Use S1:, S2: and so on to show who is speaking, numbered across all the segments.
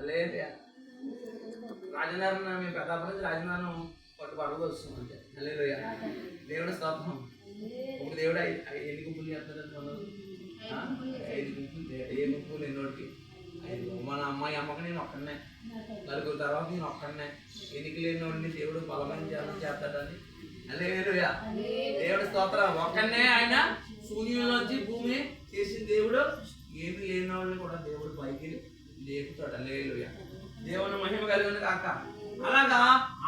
S1: హల్లెలూయా. రాజనగరం మీ ప్రతాపం నుంచి రాజనగరం పట్టుబడుకు వస్తుంది అంతే. హల్లెలూయా. దేవుడు స్తోత్రం. ఇప్పుడు దేవుడు ఎన్ని గుంపులు చేస్తాడు మనం? 5 గుంపులు. ఏ గుంపులు ఎన్నోటికి? 5. మన అమ్మాయి అమ్మకి నేను ఒక్కడనే, నలుగురు తర్వాత నేను ఒక్కడనే. ఎన్నిక లేనివాడిని దేవుడు బలమైన జనం చేస్తాడని. హల్లెలూయా. దేవుడు స్తోత్రం. ఒక్కడనే ఆయన శూన్యంలోంచి భూమి చేసిన దేవుడు ఏమి లేని వాళ్ళని కూడా దేవుడు పైకి లేపుతాడు. హల్లెలూయా. దేవుని మహిమ కలిగిన కాక. అలాగా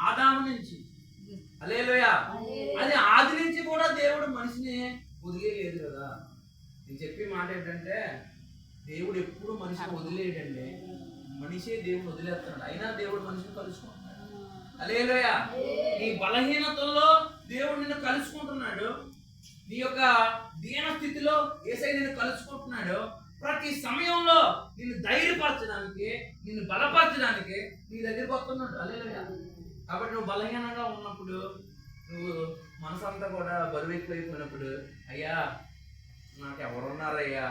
S1: ఆదాము నుంచి, హల్లెలూయా, అది ఆది నుంచి కూడా దేవుడు మనిషిని వదిలేయలేదు కదా. నేను చెప్పే మాట ఏంటంటే దేవుడు ఎప్పుడు మనిషిని వదిలేయడండి. మనిషే దేవుడు వదిలేస్తున్నాడు, అయినా దేవుడు మనిషిని కలుసుకుంటున్నాడు. హల్లెలూయా. నీ బలహీనతల్లో దేవుడు నిన్ను కలుసుకుంటున్నాడు. నీ యొక్క దీన స్థితిలో యేసయ్య నిన్ను కలుసుకుంటున్నాడు. ప్రతి సమయంలో నిన్ను ధైర్యపరచడానికి, నిన్ను బలపరచడానికి నీ దగ్గరికి వస్తున్నాడు. హల్లెలూయా. కాబట్టి నువ్వు బలహీనంగా ఉన్నప్పుడు, నువ్వు మనసంతా కూడా బరువు ఎక్కువైపోయినప్పుడు, అయ్యా నాకు ఎవరున్నారయ్యా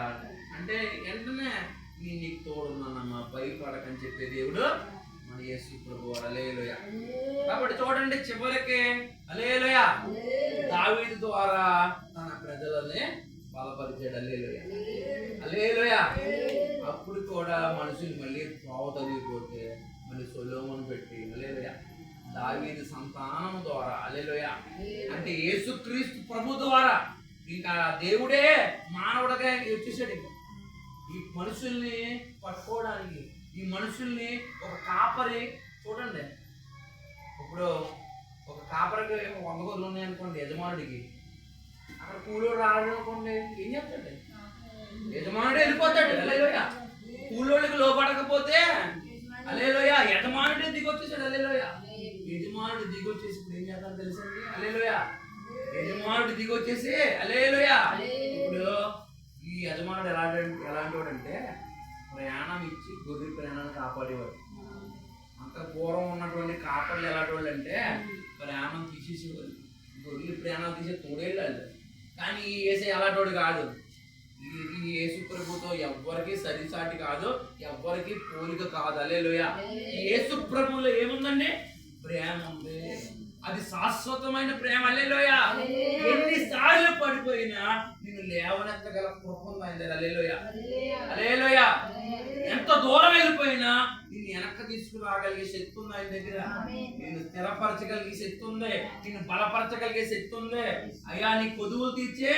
S1: అంటే వెంటనే నీకు తోడున్నానమ్మా, భయపడకని చెప్పే దేవుడు మన యేసు ప్రభువు. హల్లెలూయా. కాబట్టి చూడండి, చివరికి హల్లెలూయా దావీదు ద్వారా తన ప్రజలని బలపరిచాడు. హల్లెలూయా. హల్లెలూయా. అప్పుడు కూడా మనుషులు మళ్ళీ త్రోవ తగిలిపోతే మళ్ళీ సొలొమోను పెట్టి, హల్లెలూయా, దావీదు సంతానం ద్వారా, హల్లెలూయా, అంటే యేసుక్రీస్తు ప్రభు ద్వారా ఇంకా దేవుడే మానవుడిగా వచ్చేసాడు. ఈ మనుషుల్ని పట్టుకోవడానికి, ఈ మనుషుల్ని ఒక కాపరి, చూడండి ఇప్పుడు ఒక కాపరికి 100 గొర్రెలు ఉన్నాయి అనుకోండి యజమానుడికి, అక్కడ కూలోడు రాడు అనుకోండి, ఏం చెప్తాడు? యజమానుడే వెళ్ళిపోతాడు. హల్లెలూయా. కూలోళ్ళకి లోపడకపోతే హల్లెలూయా యజమానుడే దిగొచ్చేసాడు. హల్లెలూయా. యజమానుడు దిగొచ్చేసి ఇప్పుడు ఏం చేస్తాను తెలుసండి? హల్లెలూయా. యజమానుడు దిగొచ్చేసి, హల్లెలూయా, ఇప్పుడు ఈ యజమానుడు ఎలాంటి వాడు అంటే ప్రయాణం ఇచ్చి గొర్రె ప్రయాణాన్ని కాపాడేవాడు. అంత పూర్వం ఉన్నటువంటి కాపర్లు ఎలాంటి వాళ్ళు అంటే ప్రయాణం తీసేసేవాళ్ళు, గొర్రెలు ప్రయాణాలు తీసే తోడేళ్ళు. కానీ ఈ యేసయ్య అలాంటి వాడు కాదు. ఈ యేసు ప్రభుతో ఎవ్వరికి సరిసాటి కాదు, ఎవ్వరికి పోలిక కాదు. హల్లెలూయా. ఈ యేసు ప్రభువులో ఏముందండి? ప్రేమ ఉంది. అది శాశ్వతమైన ప్రేమ. హల్లెలూయా. ఎన్నిసార్లు పడిపోయినా నిన్ను లేవనెత్తగల కృప ఉంది. హల్లెలూయా. హల్లెలూయా. ఎంత దూరం వెళ్ళిపోయినా నిన్ను వెనక్కి తీసుకురాగలిగే శక్తి ఉంది ఆయన దగ్గర. నిన్ను స్థిరపరచగలిగే శక్తి ఉంది, నిన్ను బలపరచగలిగే శక్తి ఉంది. అయ్యా నీ కొదువులు తీర్చే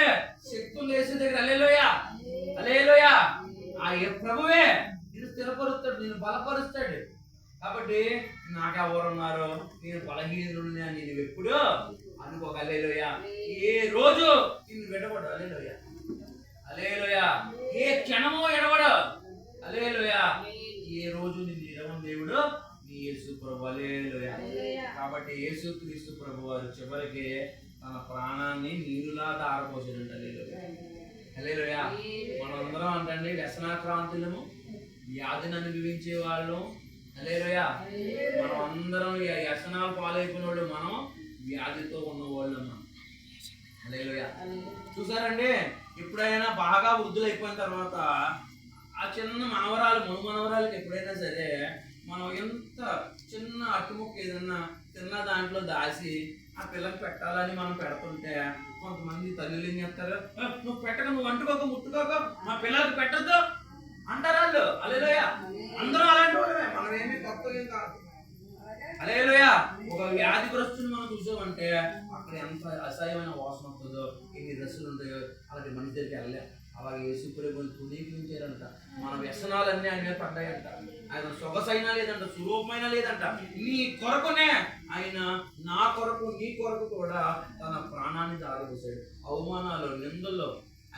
S1: శక్తి ఉంది యేసు దగ్గర. హల్లెలూయా. హల్లెలూయా. ఆ ప్రభువే నిన్ను స్థిరపరుస్తాడు, నిన్ను బలపరుస్తాడు. కాబట్టి నాకెవరున్నారు, నేను బలహీనుడిని అని నేను ఎప్పుడు అనుకో. హల్లెలూయా. ఏ రోజు నిన్ను విడవడు. హల్లెలూయా. హల్లెలూయా. ఏ క్షణమో ఎడవడు. హల్లెలూయా. ఏ రోజు నిన్ను ఎడవని దేవుడు నీ యేసు ప్రభు. హల్లెలూయా. కాబట్టి యేసుక్రీస్తు ప్రభు వారు చివరికి తన ప్రాణాన్ని నీరులా ధారపోసాడు. హల్లెలూయా. హల్లెలూయా. మనందరం అంటండి వ్యసనాక్రాంతులము, వ్యాధిని అనుభవించే వాళ్ళు. హల్లెలూయా. మనం అందరం వ్యసనాలు పాలైపోయిన వాళ్ళు, మనం వ్యాధితో ఉన్నవాళ్ళు. హల్లెలూయా. చూసారండి, ఎప్పుడైనా బాగా వృద్ధులైపోయిన తర్వాత ఆ చిన్న మనవరాలకి ఎప్పుడైనా సరే మనం ఎంత చిన్న అట్టుముక్క ఏదన్నా చిన్న దాంట్లో దాచి ఆ పిల్లకి పెట్టాలని మనం పెడుతుంటే కొంతమంది తల్లులు ఏం చేస్తారు, నువ్వు పెట్టక, నువ్వు అంటుకోక, ముట్టుకోక, మా పిల్లలకి పెట్టద్దు అంటారు వాళ్ళు. హల్లెలూయా. అందరూ అలాంటి వాళ్ళమే, మనం ఏమీ కొత్త ఏం కాదు. హల్లెలూయా. ఒక వ్యాధిగ్రస్తుని మనం చూసామంటే అక్కడ ఎంత అసహ్యమైన వాసన వస్తుందో, ఎన్ని డ్రెస్సులు ఉంటాయో, అలాంటి మనిషి దగ్గరికి వెళ్ళలే. అలాగే యేసు ప్రభువుని తునీకరించారంట. మన వ్యసనాలన్నీ ఆయన మీద పడ్డాయంట. ఆయన సొగసైనా లేదంట, సురూపమైనా లేదంట. నీ కొరకునే ఆయన, నా కొరకు, నీ కొరకు కూడా తన ప్రాణాన్ని దారిపోసాడు. అవమానాలు, నిందల్లో,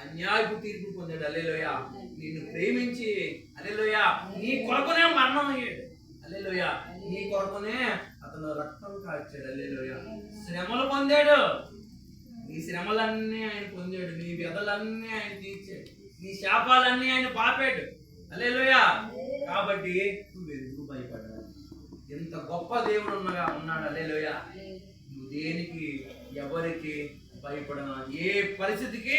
S1: అన్యాయపు తీర్పు పొందాడు. హల్లెలూయా. నిన్ను ప్రేమించి, హల్లెలూయా, నీ కొరకునే మరణం అయ్యాడు. హల్లెలూయా. నీ కొరకునే అతను రక్తం కాచాడు. హల్లెలూయా. శ్రమలు పొందాడు. నీ శ్రమలన్నీ ఆయన పొందాడు, నీ వ్యధలన్నీ ఆయన తీర్చాడు, నీ శాపాలన్నీ ఆయన పాపాడు. హల్లెలూయా. కాబట్టి నువ్వు ఎందుకు భయపడ్డావు? ఎంత గొప్ప దేవుడు ఉన్నాడు. హల్లెలూయా. నువ్వు దేనికి, ఎవరికి భయపడను, ఏ పరిస్థితికి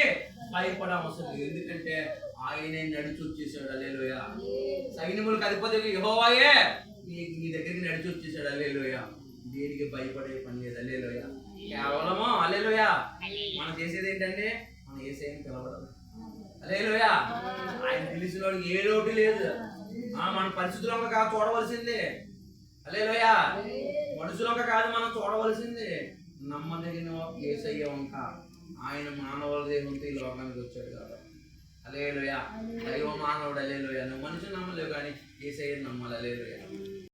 S1: భయపడవసరం. ఎందుకంటే ఆయనే నడిచి వచ్చేసాడు. హల్లెలూయా. సైన్యములకు అధిపతి యెహోవాయే నీ దగ్గరికి నడిచి వచ్చేసాడు. హల్లెలూయా. దేనికి భయపడే పని లేదు. హల్లెలూయా. కేవలము హల్లెలూయా మనం చేసేది ఏంటంటే మనం యేసయ్యని పిలవడం. హల్లెలూయా. ఆయన పిలిచిన వాడికి ఏ లోటు లేదు. మన పరిస్థితులంగా కాదు చూడవలసిందే. హల్లెలూయా. మనుషులంగా కాదు మనం చూడవలసింది నమ్మదగిన యేసయ్య వంక. ఆయన మానవుల దేహంతో ఈ లోకానికి వచ్చాడు కాబట్టి. హల్లెలూయా. దైవ మానవుడు. హల్లెలూయా. నువ్వు మనిషిని నమ్మలేవు కానీ యేసయ్యని నమ్మాలి. హల్లెలూయా.